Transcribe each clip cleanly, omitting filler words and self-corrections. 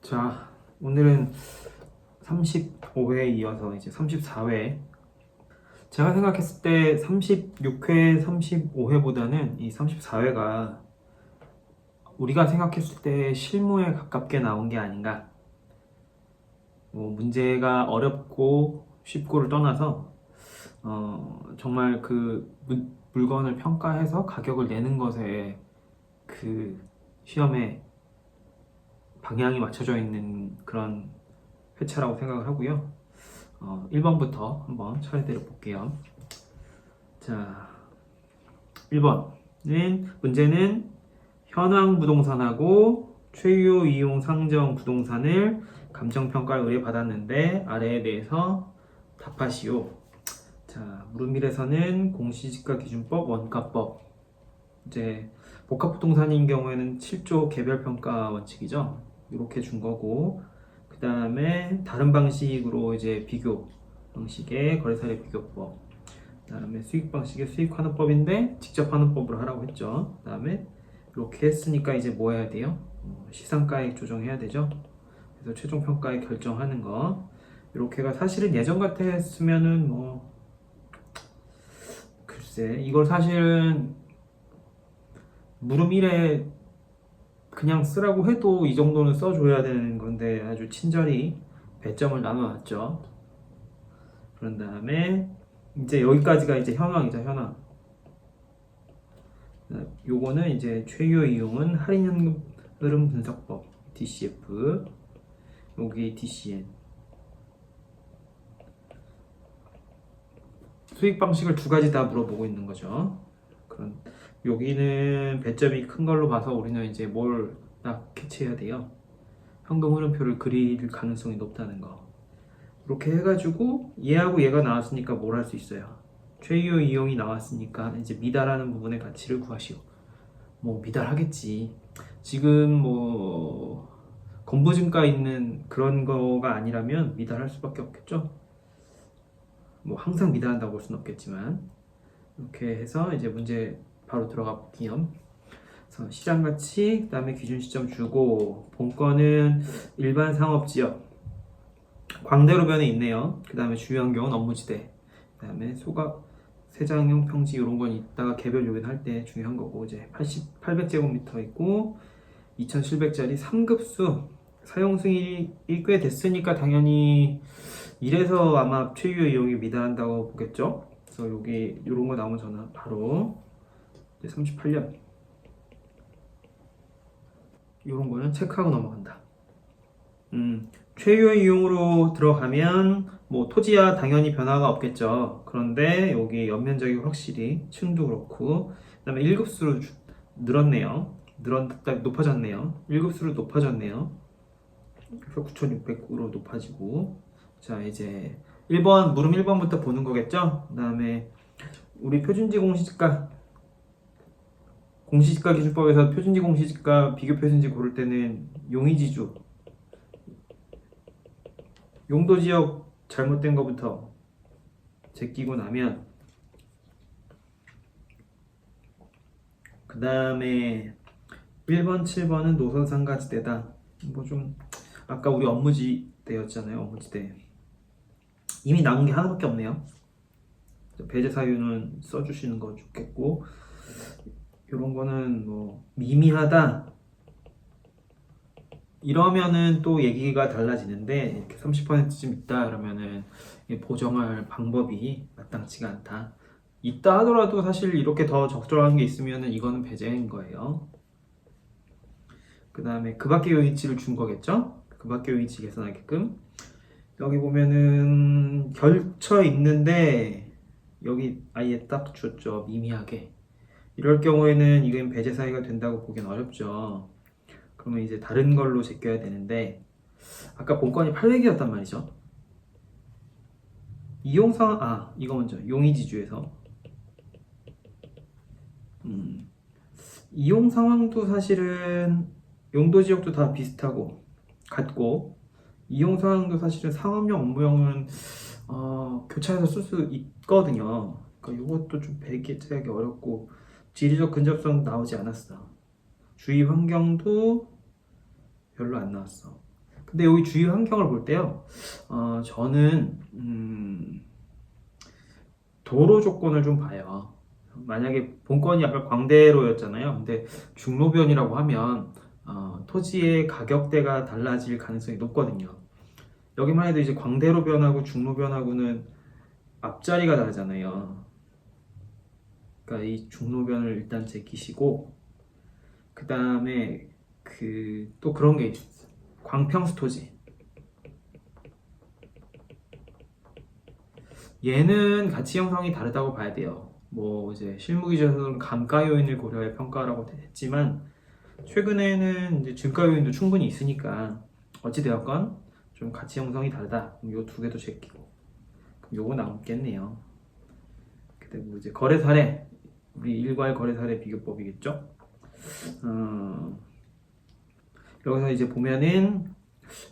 자, 오늘은 35회에 이어서 이제 34회. 제가 생각했을 때 36회, 35회보다는 이 34회가 우리가 생각했을 때 실무에 가깝게 나온 게 아닌가. 문제가 어렵고 쉽고를 떠나서 정말 그 물건을 평가해서 가격을 내는 것에 그 시험에 방향이 맞춰져 있는 그런 회차라고 생각을 하고요. 1번부터 한번 차례대로 볼게요. 자, 1번은 문제는 현황 부동산하고 최유 이용 상정 부동산을 감정평가를 의뢰받았는데 아래에 대해서 답하시오. 자, 물음일에서는 공시지가기준법, 원가법. 이제 복합부동산인 경우에는 7조 개별평가 원칙이죠. 이렇게 준 거고, 그 다음에 다른 방식으로 이제 비교 방식의 거래사례 비교법, 그 다음에 수익 방식의 수익환원법인데 직접 환원법으로 하라고 했죠. 그 다음에 이렇게 했으니까 이제 뭐 해야 돼요? 시상가액 조정해야 되죠. 그래서 최종 평가액 결정하는 거. 이렇게가 사실은 예전 같았으면은 글쎄 이걸 사실은 물음 1에 그냥 쓰라고 해도 이 정도는 써줘야 되는 건데 아주 친절히 배점을 나눠놨죠. 그런 다음에 이제 여기까지가 이제 현황이죠, 현황. 요거는 이제 최유 이용은 할인현금 흐름 분석법 DCF, 여기 DCN. 수익 방식을 두 가지 다 물어보고 있는 거죠. 그런 여기는 배점이 큰 걸로 봐서 우리는 이제 뭘 딱 캐치해야 돼요. 현금 흐름표를 그릴 가능성이 높다는 거. 이렇게 해가지고 얘하고 얘가 나왔으니까 뭘 할 수 있어요. 최유 이용이 나왔으니까 이제 미달하는 부분의 가치를 구하시오. 미달하겠지. 지금 건보증가 있는 그런 거가 아니라면 미달할 수밖에 없겠죠. 항상 미달한다고 볼 수는 없겠지만 이렇게 해서 이제 문제 바로 들어가 볼게요. 그래서 시장 가치, 그 다음에 기준 시점 주고, 본건은 일반 상업지역, 광대로변에 있네요. 그 다음에 주요 환경은 업무지대, 그 다음에 소각, 세장형 평지 이런 건 이따가 개별 요인할 때 중요한 거고, 이제 800제곱미터 있고 2700짜리 3급수 사용 승인이 꽤 됐으니까 당연히 이래서 아마 최유 이용이 미달한다고 보겠죠. 그래서 여기 이런 거 나오면 저는 바로 이제 38년 이런 거는 체크하고 넘어간다. 최유 이용으로 들어가면 토지야 당연히 변화가 없겠죠. 그런데 여기 연면적이 확실히 층도 그렇고, 그다음에 1급수로 늘었네요. 높아졌네요. 1급수로 높아졌네요. 그래서 9,600으로 높아지고, 자 이제 1번 물음 1번부터 보는 거겠죠. 그다음에 우리 표준지 공시지가 기준법에서 표준지 공시지가 비교 표준지 고를 때는 용의지주 용도 지역 잘못된 것부터 제끼고 나면, 그 다음에 1번, 7번은 노선 상가지대다. 아까 우리 업무지대였잖아요. 업무지대. 이미 나온 게 하나밖에 없네요. 배제 사유는 써주시는 거 좋겠고, 이런 거는 미미하다. 이러면은 또 얘기가 달라지는데, 이렇게 30%쯤 있다 그러면은 보정할 방법이 마땅치가 않다. 있다 하더라도 사실 이렇게 더 적절한 게 있으면은 이거는 배제인 거예요. 그 다음에 그 밖의 요인치를 준 거겠죠? 그 밖의 요인치 계산하게끔. 여기 보면은 결쳐 있는데 여기 아예 딱 줬죠. 미미하게. 이럴 경우에는 이건 배제 사유가 된다고 보기는 어렵죠. 그러면 이제 다른 걸로 제껴야 되는데, 아까 본건이 800이었단 말이죠. 이용상, 이거 먼저 용의지주에서 이용 상황도 사실은 용도 지역도 다 비슷하고 같고, 이용 상황도 사실은 상업용, 업무용은 교차해서 쓸 수 있거든요. 그러니까 이것도 좀 배제하기 어렵고, 지리적 근접성 나오지 않았어. 주위 환경도 별로 안 나왔어. 근데 여기 주위 환경을 볼 때요, 저는 도로 조건을 좀 봐요. 만약에 본건이 아까 광대로였잖아요. 근데 중로변이라고 하면 토지의 가격대가 달라질 가능성이 높거든요. 여기만 해도 이제 광대로변하고 중로변하고는 앞자리가 다르잖아요. 그러니까 이 중로변을 일단 제끼시고, 그 다음에 또 그런 게 있어요. 광평수 토지. 얘는 가치 형성이 다르다고 봐야 돼요. 뭐 이제 실무기준에서는 감가 요인을 고려해 평가라고 했지만, 최근에는 이제 증가 요인도 충분히 있으니까 어찌 되었건 좀 가치 형성이 다르다. 요 두 개도 제끼고, 그럼 요거 남겠네요. 그리고 이제 거래 사례, 우리 일괄 거래 사례 비교법이겠죠. 여기서 이제 보면은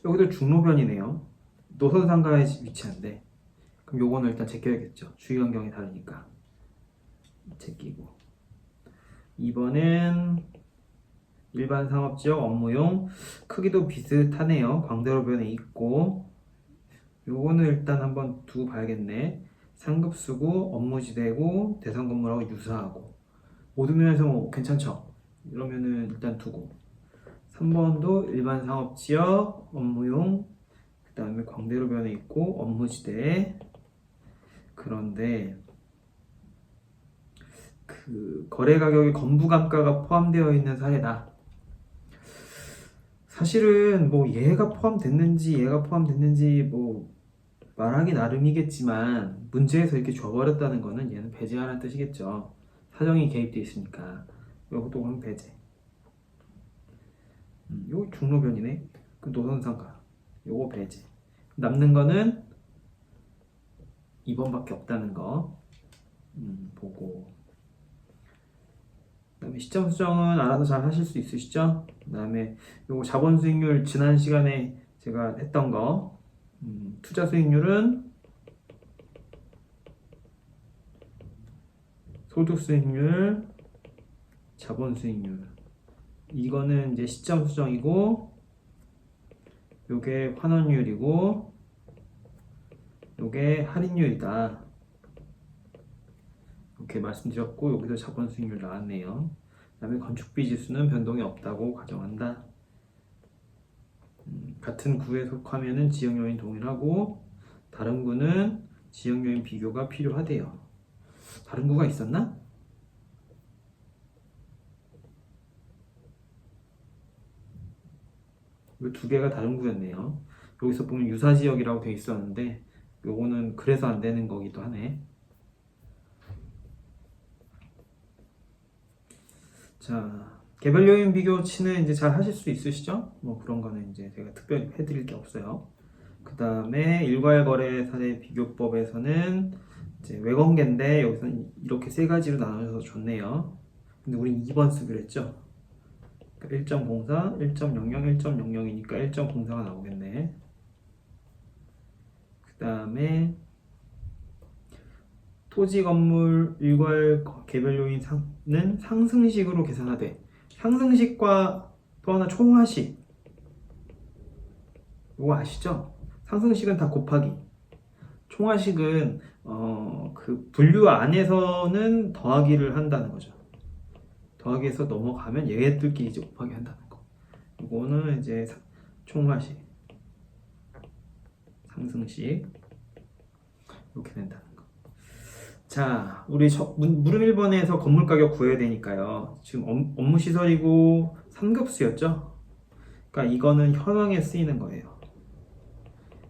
여기도 중로변이네요. 노선 상가에 위치한데, 그럼 요거는 일단 제껴야겠죠. 주위 환경이 다르니까 제끼고. 2번은 일반 상업지역 업무용, 크기도 비슷하네요. 광대로변에 있고, 요거는 일단 한번 두고 봐야겠네. 상급수고 업무지대고 대상 건물하고 유사하고, 모든 면에서 뭐 괜찮죠. 이러면은 일단 두고. 3번도 일반 상업지역 업무용, 그 다음에 광대로변에 있고 업무지대. 그런데 그 거래 가격에 건부감가가 포함되어 있는 사례다. 사실은 뭐 얘가 포함됐는지 뭐 말하기 나름이겠지만, 문제에서 이렇게 줘버렸다는 거는 얘는 배제하라는 뜻이겠죠. 사정이 개입돼 있으니까. 요것도 그럼 배제. 요 중로변이네. 그 노선상가. 요거 배제. 남는 거는 2번밖에 없다는 거 보고. 그 다음에 시점 수정은 알아서 잘 하실 수 있으시죠? 그 다음에 요거 자본 수익률, 지난 시간에 제가 했던 거, 투자 수익률은 소득 수익률, 자본 수익률. 이거는 이제 시점 수정이고, 요게 환원율이고, 요게 할인율이다. 이렇게 말씀드렸고, 여기서 자본 수익률 나왔네요. 그 다음에 건축비 지수는 변동이 없다고 가정한다. 같은 구에 속하면은 지역 요인 동일하고, 다른 구는 지역 요인 비교가 필요하대요. 다른 구가 있었나? 이 두 개가 다른 구였네요. 여기서 보면 유사지역이라고 되어 있었는데, 요거는 그래서 안 되는 거기도 하네. 자, 개별 요인 비교치는 이제 잘 하실 수 있으시죠? 뭐 그런 거는 이제 제가 특별히 해드릴 게 없어요. 그 다음에 일괄거래 사례 비교법에서는 이제 외관계인데, 여기서는 이렇게 세 가지로 나눠서 줬네요. 근데 우린 2번 쓰기로 했죠. 1.04, 1.00, 1.00이니까 1.04가 나오겠네. 그 다음에 토지 건물 일괄 개별 요인은 상승식으로 계산하되, 상승식과 또 하나 총화식, 이거 아시죠? 상승식은 다 곱하기, 총화식은 그 분류 안에서는 더하기를 한다는 거죠. 더하기에서 넘어가면 얘들끼리 이제 곱하기 한다는 거. 이거는 이제 총화식, 상승식 이렇게 된다는 거. 자, 우리 물음 1번에서 건물 가격 구해야 되니까요. 지금 업무 시설이고 3급수였죠? 그러니까 이거는 현황에 쓰이는 거예요.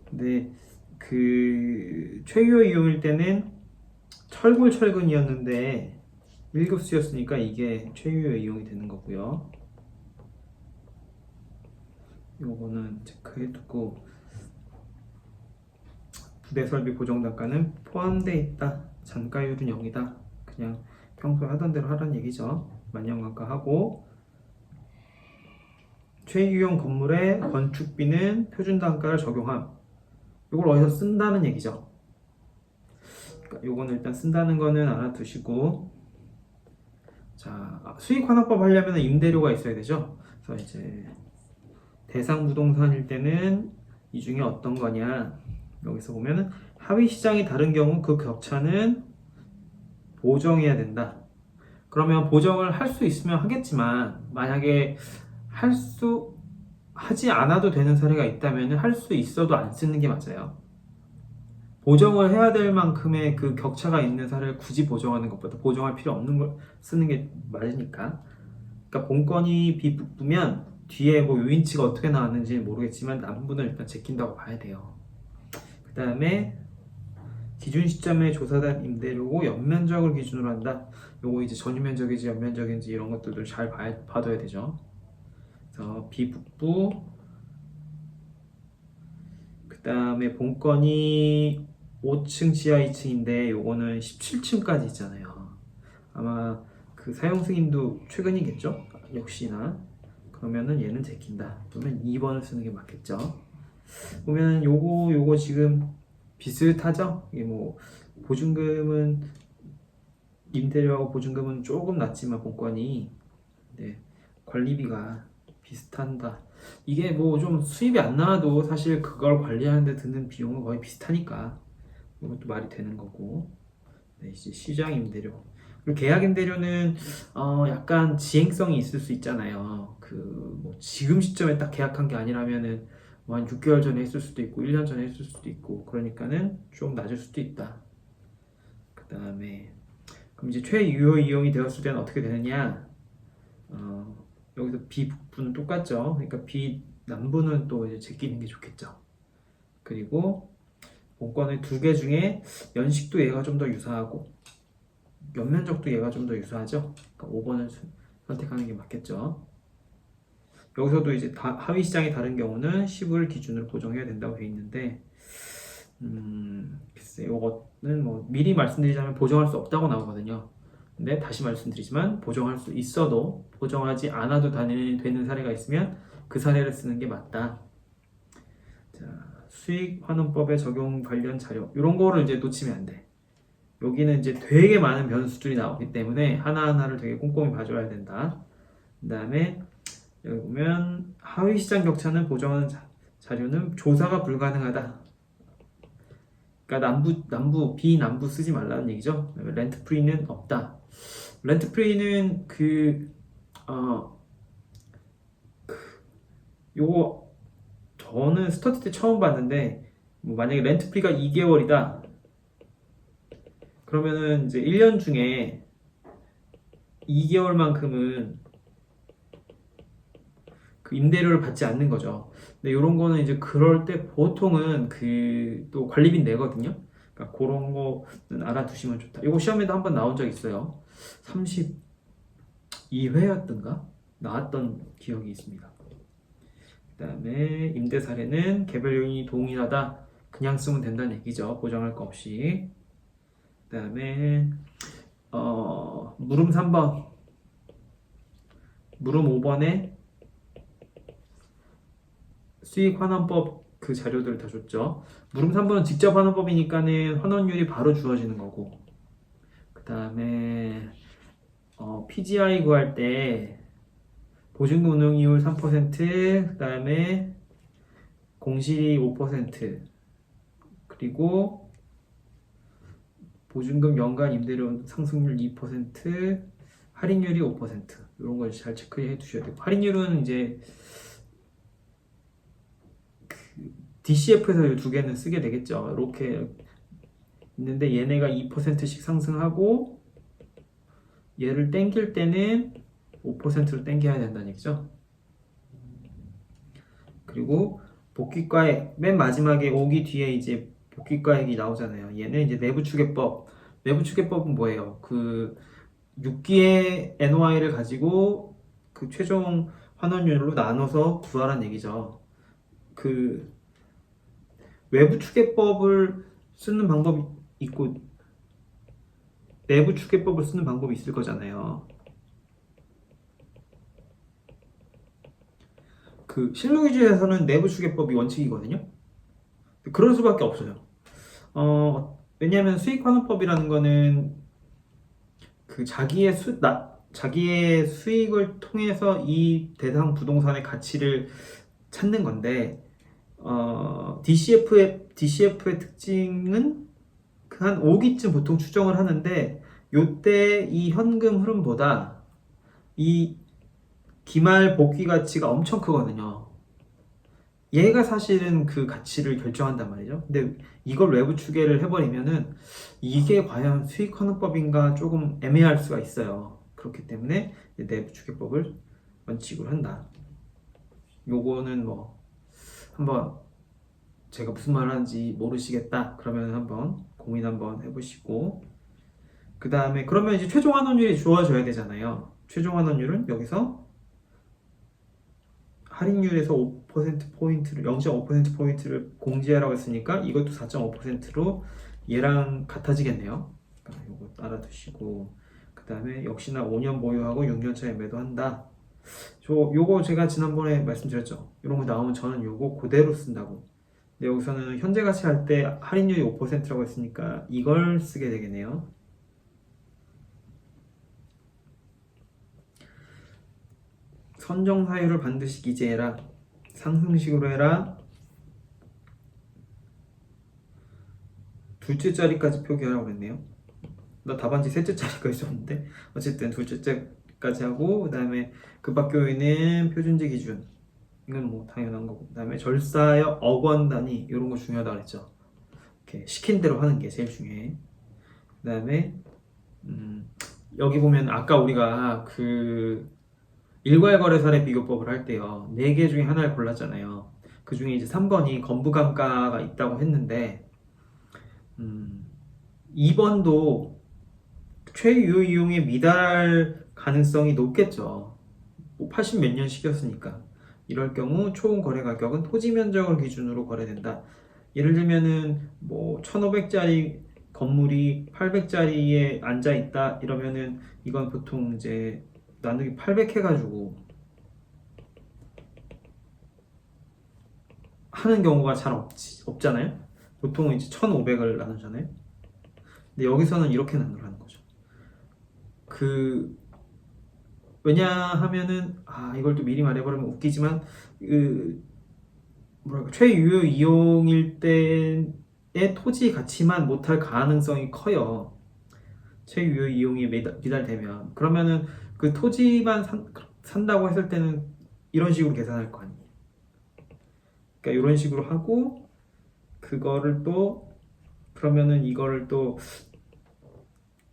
근데 그 최유효 이용일 때는 철골철근이었는데 1급수였으니까 이게 최유효 이용이 되는 거고요. 요거는 체크해두고, 부대 설비 고정 단가는 포함되어 있다. 잔가율은 0이다. 그냥 평소에 하던 대로 하라는 얘기죠. 만년간가하고, 최유용 건물의 건축비는 표준 단가를 적용함. 이걸 어디서 쓴다는 얘기죠. 그러니까 요거는 일단 쓴다는 거는 알아두시고, 자, 수익 환원법 하려면 임대료가 있어야 되죠. 그래서 이제 대상 부동산일 때는 이 중에 어떤 거냐? 여기서 보면은 하위 시장이 다른 경우 그 격차는 보정해야 된다. 그러면 보정을 할 수 있으면 하겠지만 만약에 하지 않아도 되는 사례가 있다면 할 수 있어도 안 쓰는 게 맞아요. 보정을 해야 될 만큼의 그 격차가 있는 사례를 굳이 보정하는 것보다 보정할 필요 없는 걸 쓰는 게 맞으니까. 그러니까 본건이 비북부면 뒤에 뭐 요인치가 어떻게 나왔는지 모르겠지만 남부는 일단 제낀다고 봐야 돼요. 그 다음에 기준 시점에 조사된 임대료고 연면적을 기준으로 한다. 요거 이제 전유면적인지 연면적인지 이런 것들도 잘 봐둬야 되죠. 그래서 비북부, 그 다음에 본건이 5층 지하 2층인데 요거는 17층까지 있잖아요. 아마 그 사용 승인도 최근이겠죠? 역시나. 그러면은 얘는 제낀다. 그러면 2번을 쓰는 게 맞겠죠. 보면 요거 지금 비슷하죠? 이게 뭐 보증금은 임대료하고 보증금은 조금 낮지만 본건이 네, 관리비가 비슷한다. 이게 뭐 좀 수입이 안 나와도 사실 그걸 관리하는데 드는 비용은 거의 비슷하니까 이것도 말이 되는 거고. 네, 이제 시장 임대료. 그리고 계약 임대료는 약간 지행성이 있을 수 있잖아요. 그 뭐 지금 시점에 딱 계약한 게 아니라면은 뭐 한 6개월 전에 했을 수도 있고 1년 전에 했을 수도 있고 그러니까는 좀 낮을 수도 있다. 그 다음에 그럼 이제 최유효 이용이 되었을 때는 어떻게 되느냐? 여기서 비북부는 똑같죠. 그러니까 비남부는 또 이제 제끼는 게 좋겠죠. 그리고 본건의 두 개 중에 연식도 얘가 좀 더 유사하고 연면적도 얘가 좀 더 유사하죠. 그러니까 5번을 선택하는 게 맞겠죠. 여기서도 이제 하위 시장이 다른 경우는 10을 기준으로 보정해야 된다고 되어 있는데 글쎄 이거는 뭐 미리 말씀드리자면 보정할 수 없다고 나오거든요. 근데 다시 말씀드리지만 보정할 수 있어도 보정하지 않아도 되는 사례가 있으면 그 사례를 쓰는 게 맞다. 자, 수익환원법에 적용 관련 자료 이런 거를 이제 놓치면 안 돼. 여기는 이제 되게 많은 변수들이 나오기 때문에 하나하나를 되게 꼼꼼히 봐줘야 된다. 그 다음에 여기 보면 하위 시장 격차는 보정하는 자료는 조사가 불가능하다. 그러니까 비남부 쓰지 말라는 얘기죠. 렌트 프리는 없다. 렌트 프리는 요거 저는 스터디 때 처음 봤는데 뭐 만약에 렌트 프리가 2개월이다. 그러면은 이제 1년 중에 2개월만큼은 그 임대료를 받지 않는 거죠. 근데 이런 거는 이제 그럴 때 보통은 또 관리비 내거든요. 그러니까 그런 거는 알아두시면 좋다. 이거 시험에도 한번 나온 적 있어요. 32회였던가 나왔던 기억이 있습니다. 그 다음에 임대 사례는 개별 요인이 동일하다. 그냥 쓰면 된다는 얘기죠. 보정할 거 없이. 그 다음에 물음 3번, 물음 5번에 수익환원법 그 자료들을 다 줬죠. 물음 3번은 직접 환원법이니까는 환원율이 바로 주어지는 거고, 그 다음에 PGI 구할 때 보증금 운용이율 3%, 그 다음에 공실이 5%, 그리고 보증금 연간 임대료 상승률 2%, 할인율이 5%, 이런 걸 잘 체크해 두셔야 되고, 할인율은 이제 DCF에서 이 두 개는 쓰게 되겠죠. 이렇게 있는데 얘네가 2%씩 상승하고 얘를 땡길 때는 5%로 땡겨야 된다는 얘기죠. 그리고 복귀가액 맨 마지막에 오기 뒤에 이제 복귀가액이 나오잖아요. 얘는 이제 내부추계법. 내부추계법은 뭐예요? 그 6기의 NOI를 가지고 그 최종 환원율로 나눠서 구하라는 얘기죠. 그 외부 추계법을 쓰는 방법이 있고 내부 추계법을 쓰는 방법이 있을 거잖아요. 그 실무기준에서는 내부 추계법이 원칙이거든요. 그럴 수밖에 없어요. 왜냐하면 수익환원법이라는 거는 그 자기의 수익을 통해서 이 대상 부동산의 가치를 찾는 건데 DCF의 특징은 그 한 5기쯤 보통 추정을 하는데 요때 이 현금 흐름보다 이 기말 복귀 가치가 엄청 크거든요. 얘가 사실은 그 가치를 결정한단 말이죠. 근데 이걸 외부 추계를 해버리면은 이게 과연 수익 환원법인가 조금 애매할 수가 있어요. 그렇기 때문에 내부 추계법을 원칙으로 한다. 요거는 뭐 한번 제가 무슨 말 하는지 모르시겠다 그러면 한번 고민 한번 해보시고, 그 다음에 그러면 이제 최종 환원율이 주어져야 되잖아요. 최종 환원율은 여기서 할인율에서 5%포인트를 0.5%포인트를 공제하라고 했으니까 이것도 4.5%로 얘랑 같아지겠네요. 이거 알아두시고, 그 다음에 역시나 5년 보유하고 6년 차에 매도한다. 요거 제가 지난번에 말씀드렸죠. 이런 거 나오면 저는 요거 그대로 쓴다고. 근데 여기서는 현재 가치 할 때 할인율이 5%라고 했으니까 이걸 쓰게 되겠네요. 선정사유를 반드시 기재해라. 상승식으로 해라. 둘째 자리까지 표기하라고 그랬네요. 나 답안지 셋째 자리가 있었는데 어쨌든 둘째까지 하고, 그 다음에 급박교유는 표준제 기준, 이건 뭐 당연한 거고, 그 다음에 절사여 억원 단위 이런 거 중요하다 그랬죠. 이렇게 시킨 대로 하는 게 제일 중요해. 그 다음에 여기 보면 아까 우리가 그 일괄거래사례 비교법을 할 때요 4개 중에 하나를 골랐잖아요. 그 중에 이제 3번이 건부감가가 있다고 했는데 2번도 최유 이용의 미달 가능성이 높겠죠. 80 몇 년씩이었으니까. 이럴 경우 총 거래 가격은 토지 면적을 기준으로 거래된다. 예를 들면은 뭐 1500짜리 건물이 800짜리에 앉아 있다 이러면은 이건 보통 이제 나누기 800 해가지고 하는 경우가 잘 없잖아요. 보통은 이제 1500을 나누잖아요. 근데 여기서는 이렇게 나누라는 거죠. 왜냐하면은 이걸 또 미리 말해버리면 웃기지만 최유효 이용일 때의 토지 가치만 못할 가능성이 커요. 최유효 이용이 미달되면 그러면은 그 토지만 산다고 했을 때는 이런 식으로 계산할 거 아니에요. 그러니까 이런 식으로 하고 그거를 또 그러면은 이거를 또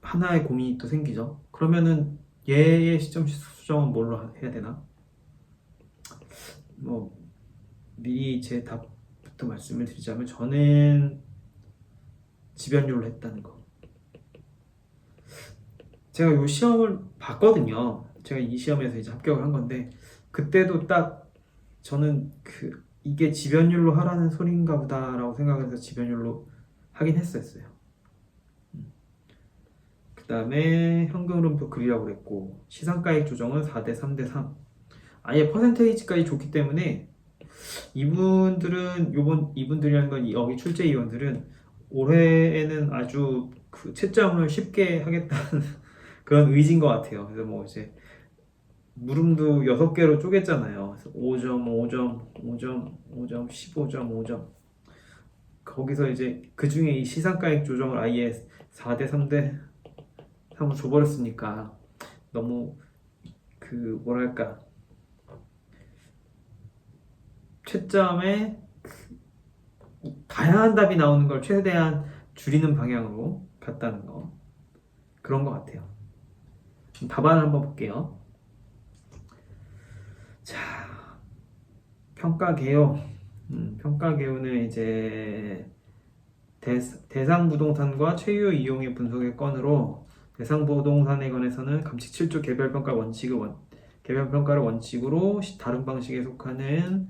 하나의 고민이 또 생기죠. 그러면은 얘의 시점 수정은 뭘로 해야 되나? 뭐 미리 제 답부터 말씀을 드리자면 저는 지변율로 했다는 거. 제가 이 시험을 봤거든요. 제가 이 시험에서 이제 합격을 한 건데 그때도 딱 저는 이게 지변율로 하라는 소리인가 보다라고 생각해서 지변율로 하긴 했었어요. 그 다음에 현금 흐름표 그리라고 그랬고, 시상가액 조정은 4대 3대 3. 아예 퍼센테이지까지 줬기 때문에 이분들이라는 건 여기 출제위원들은 올해에는 아주 그 채점을 쉽게 하겠다는 그런 의지인 것 같아요. 그래서 뭐 이제 물음도 6개로 쪼갰잖아요. 그래서 5점, 5점, 5점, 5점, 15점, 5점. 거기서 이제 그 중에 이 시상가액 조정을 아예 4대 3대 3을 줘버렸으니까 너무 뭐랄까 채점에 다양한 답이 나오는 걸 최대한 줄이는 방향으로 갔다는 거, 그런 것 같아요. 답안을 한번 볼게요. 자, 평가 개요. 평가 개요는 이제 대상 부동산과 최유 이용의 분석의 건으로, 대상 부동산에 관해서는 감칙 7조 개별평가 개별평가를 원칙으로 다른 방식에 속하는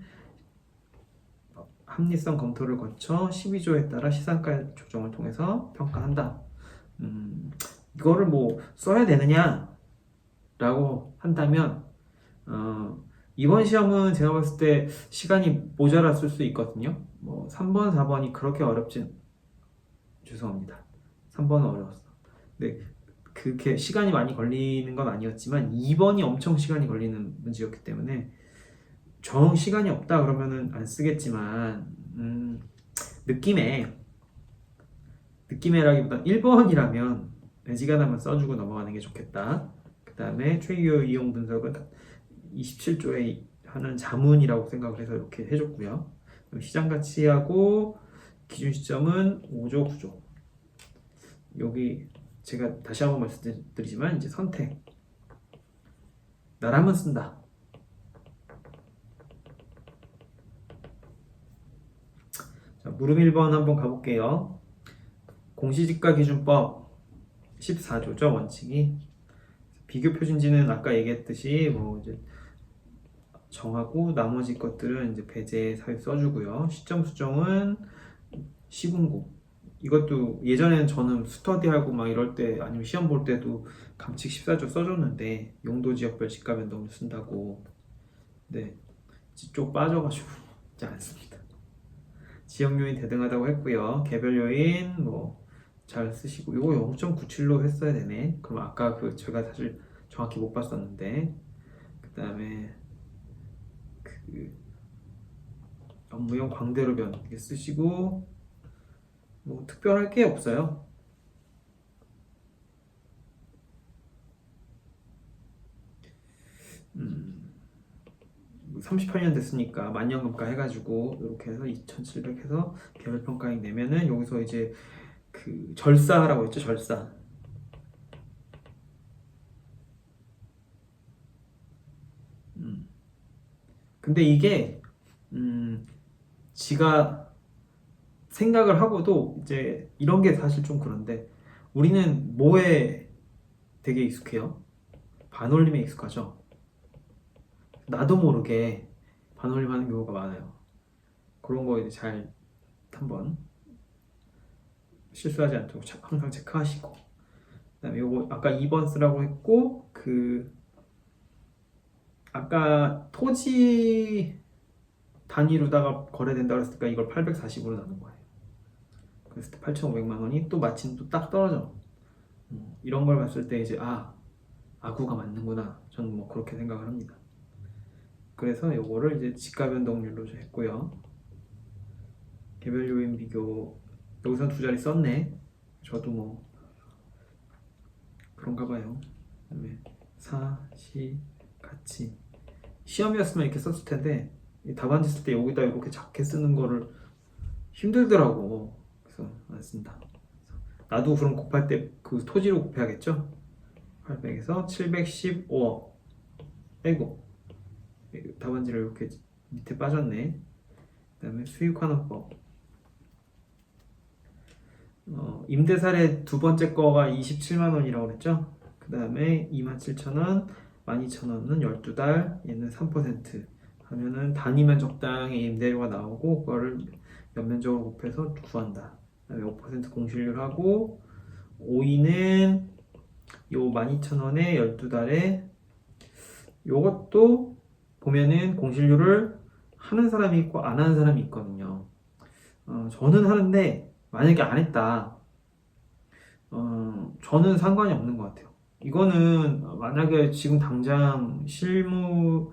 합리성 검토를 거쳐 12조에 따라 시상가 조정을 통해서 평가한다. 이거를 뭐 써야 되느냐 라고 한다면 이번 시험은 제가 봤을 때 시간이 모자랐을 수 있거든요. 뭐 3번, 4번이 그렇게 죄송합니다. 3번은 어려웠어. 근데 그렇게 시간이 많이 걸리는 건 아니었지만 2번이 엄청 시간이 걸리는 문제였기 때문에 정 시간이 없다 그러면은 안 쓰겠지만 느낌에라기보다 1번이라면 애지간하면 써주고 넘어가는 게 좋겠다. 그 다음에 최유 이용 분석은 27조에 하는 자문이라고 생각을 해서 이렇게 해줬고요. 시장 가치하고 기준 시점은 5조 9조. 여기 제가 다시 한번 말씀드리지만 이제 선택. 나라면 쓴다. 자, 물음 1번 한번 가볼게요. 공시지가 기준법 14조죠, 원칙이. 비교 표준지는 아까 얘기했듯이 뭐 이제 정하고 나머지 것들은 이제 배제 사유 써주고요. 시점 수정은 시군구. 이것도 예전에는 저는 스터디하고 막 이럴 때 아니면 시험 볼 때도 감칙 14조 써줬는데 용도 지역별 지가 변동을 쓴다고. 네, 쪽 빠져가지고 이제 안 씁니다. 지역 요인 대등하다고 했고요. 개별 요인 뭐 잘 쓰시고 이거 0.97로 했어야 되네. 그럼 아까 그 제가 사실 정확히 못 봤었는데 그 다음에 그 업무용 광대로 변 이렇게 쓰시고 뭐 특별할 게 없어요. 38년 됐으니까 만년금가 해가지고 이렇게 해서 2,700 해서 개별평가액 내면은 여기서 이제 그 절사라고 했죠. 절사. 근데 이게 지가 생각을 하고도 이제 이런 게 사실 좀 그런데 우리는 뭐에 되게 익숙해요? 반올림에 익숙하죠. 나도 모르게 반올림하는 경우가 많아요. 그런 거 이제 잘 한번 실수하지 않도록 항상 체크하시고 그다음에 요거 아까 2번 쓰라고 했고 그 아까 토지 단위로다가 거래된다고 했으니까 이걸 840으로 나눈 거예요. 그래서 8,500만 원이 또 마침 또 딱 떨어져. 이런 걸 봤을 때 이제 아구가 맞는구나. 저는 뭐 그렇게 생각을 합니다. 그래서 요거를 이제 지가 변동률로 했고요. 개별 요인 비교 여기서 두 자리 썼네. 저도 뭐 그런가 봐요. 그다음에 사시 가치 시험이었으면 이렇게 썼을 텐데 답안지 쓸 때 여기다 이렇게 작게 쓰는 거를 힘들더라고. 그래서 안 쓴다. 나도 그럼 곱할 때 그 토지로 곱해야겠죠? 800에서 715억 빼고 답안지를 이렇게 밑에 빠졌네. 그 다음에 수익환원법 임대 사례 두 번째 거가 27만 원이라고 그랬죠? 그 다음에 27,000원 12,000원은 12달 얘는 3% 하면은 단위면 적당히 임대료가 나오고 그거를 연면적으로 곱해서 구한다. 그 다음에 5% 공실률 하고 5위는 요 12,000원에 12달에 요것도 보면은 공실률을 하는 사람이 있고 안 하는 사람이 있거든요. 저는 하는데 만약에 안 했다. 저는 상관이 없는 것 같아요. 이거는 만약에 지금 당장 실무사에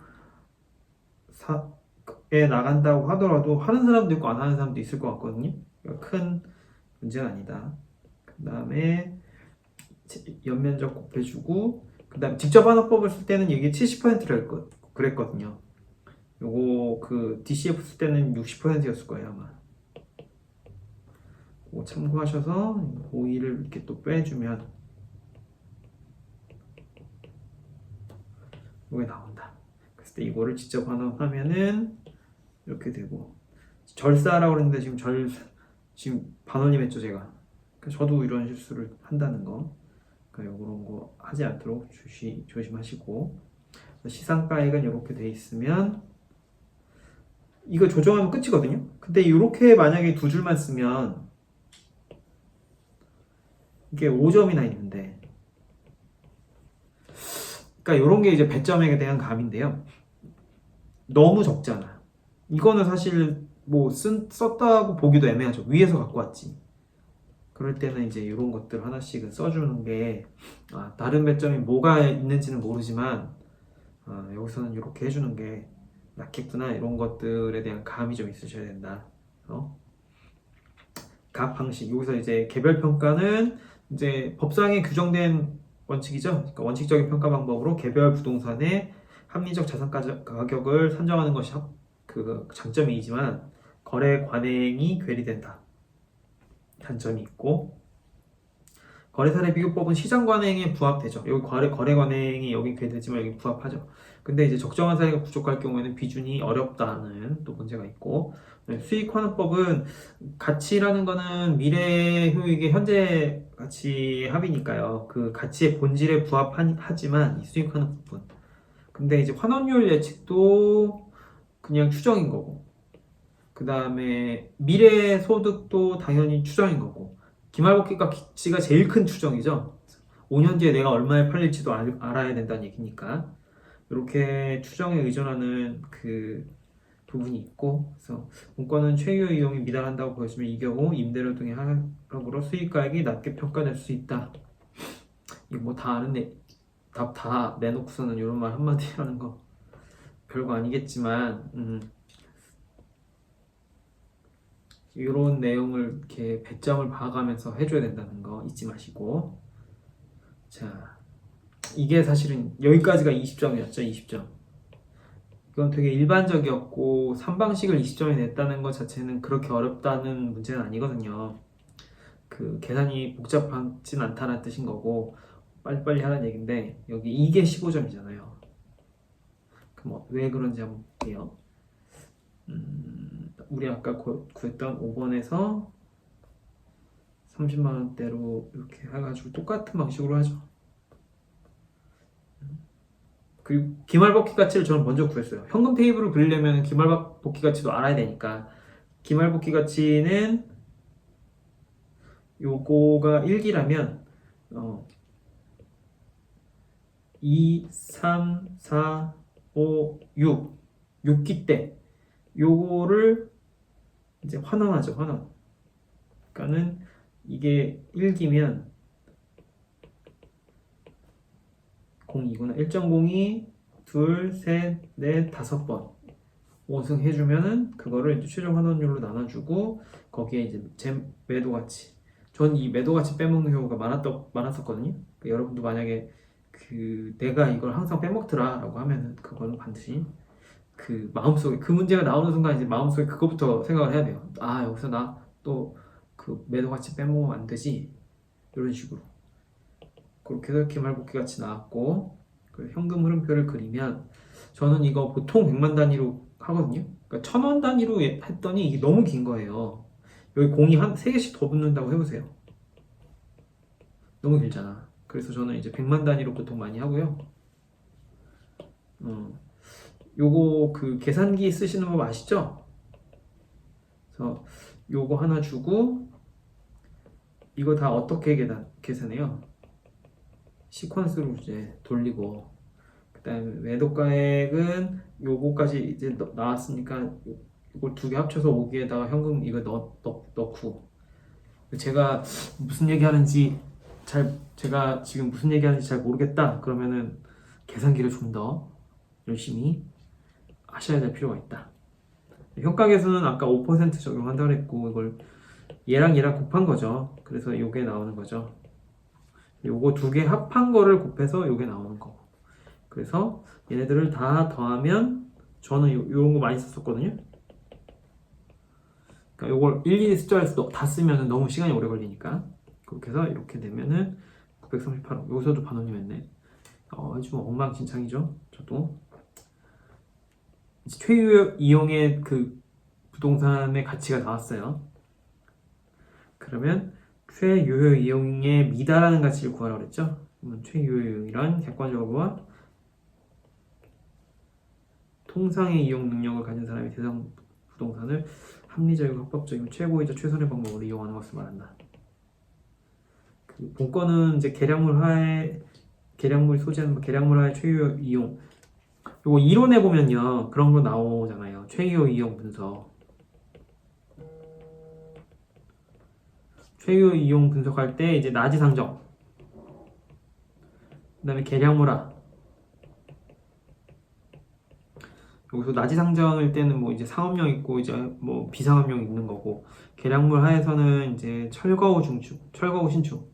나간다고 하더라도 하는 사람도 있고 안 하는 사람도 있을 것 같거든요. 그러니까 큰 문제가 아니다. 그 다음에 연면적 곱해주고 그 다음에 직접 환원법을 쓸 때는 이게 70%를 그랬거든요. 요거 그 DCF 쓸 때는 60%였을 거예요 아마. 그거 참고하셔서 5위를 이렇게 또 빼주면 이게 나온다. 그랬을 때 이거를 직접 환원하면은 이렇게 되고 절사라고 그랬는데 지금 반원님 했죠 제가. 그러니까 저도 이런 실수를 한다는 거. 그러니까 이런 거 하지 않도록 조심하시고 시상가액은 이렇게 돼 있으면 이거 조정하면 끝이거든요. 근데 이렇게 만약에 두 줄만 쓰면 이게 5점이나 있는데 그러니까 이런 게 이제 배점액에 대한 감인데요. 너무 적잖아. 이거는 사실 뭐 썼다고 보기도 애매하죠. 위에서 갖고 왔지. 그럴 때는 이제 이런 것들 하나씩은 써주는 게 다른 배점이 뭐가 있는지는 모르지만 여기서는 이렇게 해주는 게 낳겠구나 이런 것들에 대한 감이 좀 있으셔야 된다. 각 방식 여기서 이제 개별 평가는 이제 법상에 규정된 원칙이죠. 그러니까 원칙적인 평가 방법으로 개별 부동산의 합리적 자산 가격을 산정하는 것이 그 장점이지만 거래 관행이 괴리된다. 단점이 있고 거래 사례 비교법은 시장 관행에 부합되죠. 여기 거래 관행이 여기 괴리되지만 여기 부합하죠. 근데 이제 적정한 사례가 부족할 경우에는 비준이 어렵다는 또 문제가 있고 수익 환원법은 가치라는 거는 미래 효익의 현재 가치 합이니까요. 그 가치의 본질에 부합하지만 이 수익 환원법은 근데 이제 환원율 예측도 그냥 추정인 거고 그 다음에 미래 소득도 당연히 추정인 거고 기말복귀 가치가 제일 큰 추정이죠. 5년 뒤에 내가 얼마에 팔릴지도 알아야 된다는 얘기니까 이렇게 추정에 의존하는 그 부분이 있고 그래서 문건은 최유 이용이 미달한다고 보여지면 이 경우 임대료 등의 하락으로 수익가액이 낮게 평가될 수 있다. 이거 뭐 다 아는데 답 다 내놓고서는 이런 말 한마디 하는 거 별거 아니겠지만 이런 내용을 이렇게 배점을 봐가면서 해줘야 된다는 거 잊지 마시고 자 이게 사실은 여기까지가 20점이었죠 20점 이건 되게 일반적이었고 3방식을 20점에 냈다는 것 자체는 그렇게 어렵다는 문제는 아니거든요 그 계산이 복잡하진 않다는 뜻인 거고 빨리빨리 하라는 얘기인데 여기 이게 15점이잖아요 그럼 왜 그런지 한번 볼게요 우리 아까 구했던 5번에서 30만원대로 이렇게 해가지고 똑같은 방식으로 하죠 그리고 기말복귀 가치를 저는 먼저 구했어요 현금 테이블을 그리려면 기말복귀 가치도 알아야 되니까 기말복귀 가치는 요거가 1기라면 2, 3, 4, 5, 6기 때 요거를 이제 환원하죠 환원 그러니까는 이게 1기면 0이구나 1.02 둘, 셋, 넷, 5번 5승 해주면은 그거를 이제 최종 환원율로 나눠주고 거기에 이제 제 매도 가치 전 이 매도 가치 빼먹는 경우가 많았었거든요 여러분도 만약에 그 내가 이걸 항상 빼먹더라 라고 하면은 그거는 반드시 그 마음속에 그 문제가 나오는 순간 이제 마음속에 그거부터 생각을 해야 돼요 아 여기서 나 또 그 매도 가치 빼먹으면 안 되지 이런 식으로 그렇게 해서 기말복귀 가치 나왔고 현금 흐름표를 그리면 저는 이거 보통 100만 단위로 하거든요 그러니까 1000원 단위로 했더니 이게 너무 긴 거예요 여기 공이 한 3개씩 더 붙는다고 해보세요 너무 길잖아 그래서 저는 이제 100만 단위로 보통 많이 하고요 요거 그 계산기 쓰시는 법 아시죠? 그래서 요거 하나 주고 이거 다 어떻게 계산해요? 시퀀스로 이제 돌리고 그 다음에 매도가액은 요거까지 이제 나왔으니까 이걸 두 개 합쳐서 5기에다가 현금 이거 넣고 제가 무슨 얘기하는지 제가 지금 무슨 얘기하는지 잘 모르겠다 그러면은 계산기를 좀 더 열심히 하셔야 될 필요가 있다 현가계수는 아까 5% 적용한다고 했고 이걸 얘랑 곱한 거죠 그래서 요게 나오는 거죠 요거 두 개 합한 거를 곱해서 요게 나오는 거고 그래서 얘네들을 다 더하면 저는 요런 거 많이 썼었거든요 그러니까 요걸 일일이 숫자에서 다 쓰면 너무 시간이 오래 걸리니까 그렇게 해서 이렇게 되면은 938원 여기서도 반원님 했네 좀 엉망진창이죠 저도 최유 이용의 그 부동산의 가치가 나왔어요 그러면 최유효 이용에 미달하는 가치를 구하라고 그랬죠 최유효 이용이란 객관적으로와 통상의 이용 능력을 가진 사람이 대상 부동산을 합리적이고 합법적이고 최고이자 최선의 방법으로 이용하는 것을 말한다 그 본건은 이제 계량물 소재는 계량물화의 최유효 이용 요거 이론에 보면요 그런 거 나오잖아요 최유효 이용 분석 최유효 이용 분석할 때 이제 나지 상정 그 다음에 계량물화 여기서 나지상정일 때는 뭐 이제 상업령 있고 이제 뭐 비상업령 있는 거고, 계량물 하에서는 이제 철거후 중축, 철거후 신축,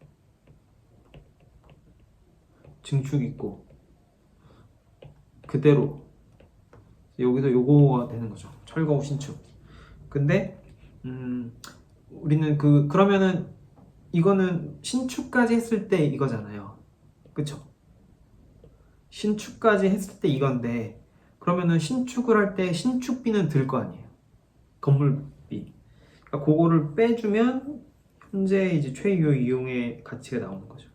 증축 있고 그대로 여기서 요거가 되는 거죠. 철거후 신축. 근데 우리는 그러면은 이거는 신축까지 했을 때 이거잖아요. 그쵸? 신축까지 했을 때 이건데, 그러면은 신축을 할 때 신축비는 들 거 아니에요. 건물비. 그러니까 그거를 빼주면 현재 이제 최유 이용의 가치가 나오는 거죠.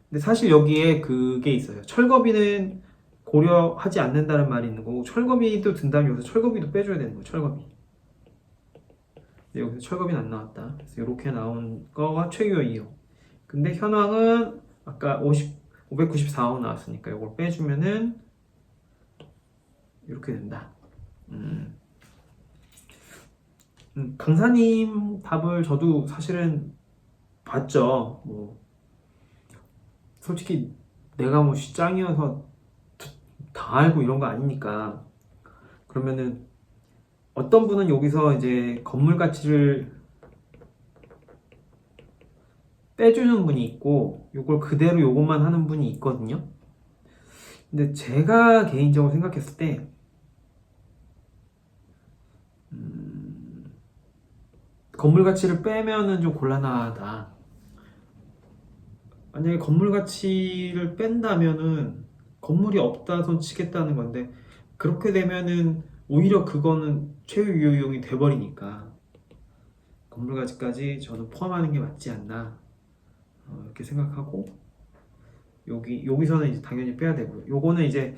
근데 사실 여기에 그게 있어요. 철거비는 고려하지 않는다는 말이 있는 거고, 철거비도 든다면 여기서 철거비도 빼줘야 되는 거예요. 철거비. 근데 여기서 철거비는 안 나왔다. 그래서 이렇게 나온 거가 최유 이용. 근데 현황은 아까 594원 나왔으니까 이걸 빼주면은 이렇게 된다. 강사님 답을 저도 사실은 봤죠. 뭐 솔직히 내가 뭐 시장이어서 다 알고 이런 거 아니니까. 그러면은 어떤 분은 여기서 이제 건물 가치를 빼주는 분이 있고, 요걸 그대로 요것만 하는 분이 있거든요. 근데 제가 개인적으로 생각했을 때 건물 가치를 빼면은 좀 곤란하다. 만약에 건물 가치를 뺀다면은 건물이 없다 손 치겠다는 건데, 그렇게 되면은 오히려 그거는 최유효용이 돼버리니까 건물 가치까지 저는 포함하는 게 맞지 않나, 이렇게 생각하고, 여기서는 이제 당연히 빼야 되고요. 요거는 이제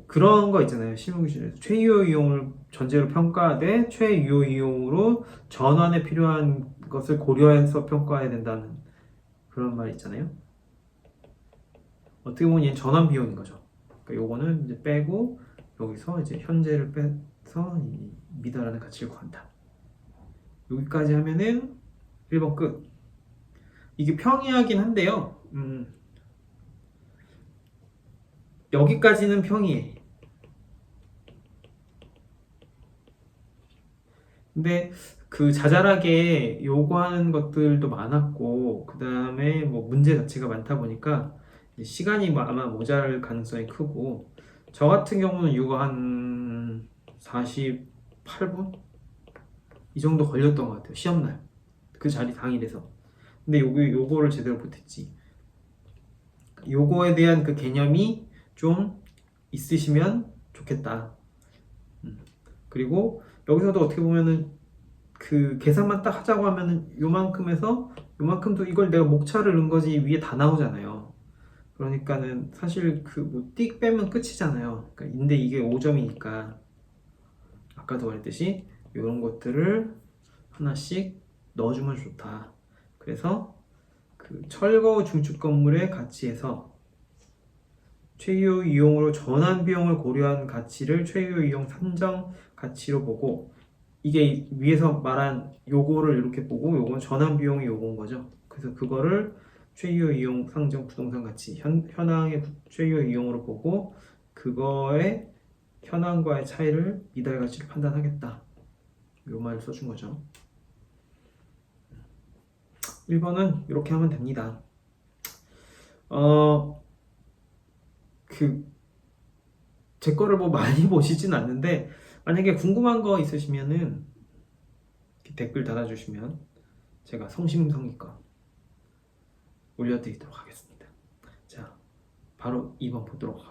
그런 거 있잖아요. 실무 기준에서 최유효 이용을 전제로 평가하되 최유효 이용으로 전환에 필요한 것을 고려해서 평가해야 된다는 그런 말 있잖아요. 어떻게 보면 얘는 전환 비용인 거죠. 그러니까 요거는 이제 빼고 여기서 이제 현재를 빼서 이 미달하는 가치를 구한다. 여기까지 하면은 1번 끝. 이게 평이하긴 한데요. 여기까지는 평이에요. 근데 그 자잘하게 요구하는 것들도 많았고, 그 다음에 뭐 문제 자체가 많다 보니까 시간이 아마 모자랄 가능성이 크고, 저 같은 경우는 이거 한 48분? 이 정도 걸렸던 것 같아요. 시험날. 그 자리 당일에서. 근데 요거를 제대로 못했지. 요거에 대한 그 개념이 좀 있으시면 좋겠다. 그리고 여기서도 어떻게 보면은 그 계산만 딱 하자고 하면은 요만큼에서 요만큼도 이걸 내가 목차를 넣은 거지 위에 다 나오잖아요. 그러니까는 사실 그뭐띡 빼면 끝이잖아요. 그러니까 근데 이게 5점이니까 아까도 말했듯이 이런 것들을 하나씩 넣어주면 좋다. 그래서 그 철거 중축 건물의 가치에서 최유 이용으로 전환 비용을 고려한 가치를 최유 이용 산정 가치로 보고, 이게 위에서 말한 요거를 이렇게 보고 요건 전환 비용이 요건 거죠. 그래서 그거를 최유 이용 상정 부동산 가치 현황의 최유 이용으로 보고 그거의 현황과의 차이를 미달 가치로 판단하겠다. 요 말을 써준 거죠. 1번은 이렇게 하면 됩니다. 제 거를 뭐 많이 보시진 않는데, 만약에 궁금한 거 있으시면은 댓글 달아주시면 제가 성심성의껏 올려드리도록 하겠습니다. 자, 바로 2번 보도록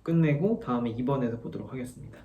끝내고 다음에 2번에서 보도록 하겠습니다.